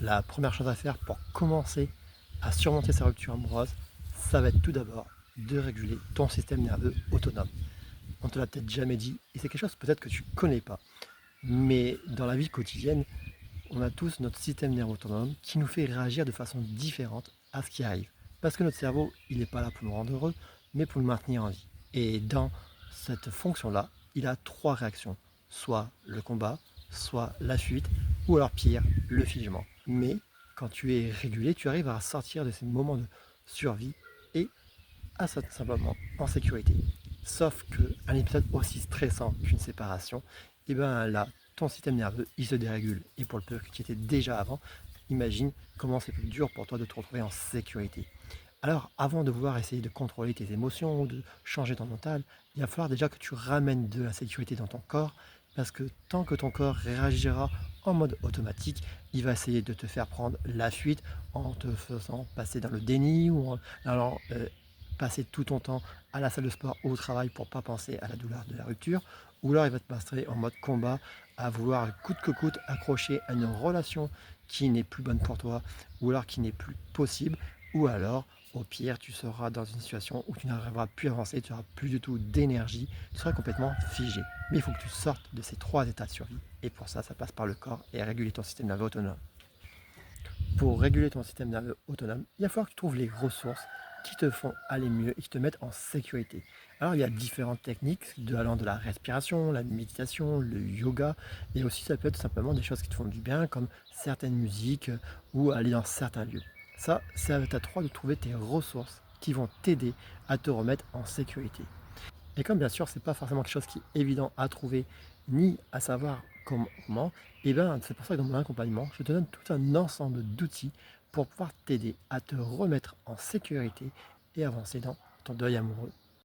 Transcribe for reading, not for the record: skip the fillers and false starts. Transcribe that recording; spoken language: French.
La première chose à faire pour commencer à surmonter sa rupture amoureuse, ça va être tout d'abord de réguler ton système nerveux autonome. On te l'a peut-être jamais dit, et c'est quelque chose peut-être que tu connais pas. Mais dans la vie quotidienne, on a tous notre système nerveux autonome qui nous fait réagir de façon différente à ce qui arrive. Parce que notre cerveau, il n'est pas là pour nous rendre heureux, mais pour nous maintenir en vie. Et dans cette fonction-là, il a trois réactions. Soit le combat, soit la fuite, ou alors pire, le figement. Mais quand tu es régulé, tu arrives à sortir de ces moments de survie et à être simplement en sécurité. Sauf qu'un épisode aussi stressant qu'une séparation, et ben là, ton système nerveux, il se dérégule. Et pour le peu que tu étais déjà avant, imagine comment c'est plus dur pour toi de te retrouver en sécurité. Alors, avant de vouloir essayer de contrôler tes émotions ou de changer ton mental, il va falloir déjà que tu ramènes de la sécurité dans ton corps, parce que tant que ton corps réagira en mode automatique, il va essayer de te faire prendre la fuite en te faisant passer dans le déni ou en allant passer tout ton temps à la salle de sport ou au travail pour pas penser à la douleur de la rupture, ou alors il va te passer en mode combat à vouloir coûte que coûte accrocher à une relation qui n'est plus bonne pour toi, ou alors qui n'est plus possible, ou alors au pire, tu seras dans une situation où tu n'arriveras plus à avancer, tu n'auras plus du tout d'énergie, tu seras complètement figé. Mais il faut que tu sortes de ces trois états de survie. Et pour ça, ça passe par le corps et à réguler ton système nerveux autonome. Pour réguler ton système nerveux autonome, il va falloir que tu trouves les ressources qui te font aller mieux et qui te mettent en sécurité. Alors il y a différentes techniques, allant de la respiration, la méditation, le yoga, et aussi ça peut être simplement des choses qui te font du bien, comme certaines musiques ou aller dans certains lieux. Ça, c'est à toi de trouver tes ressources qui vont t'aider à te remettre en sécurité. Et comme bien sûr, c'est pas forcément quelque chose qui est évident à trouver, ni à savoir comment, et bien c'est pour ça que dans mon accompagnement, je te donne tout un ensemble d'outils pour pouvoir t'aider à te remettre en sécurité et avancer dans ton deuil amoureux.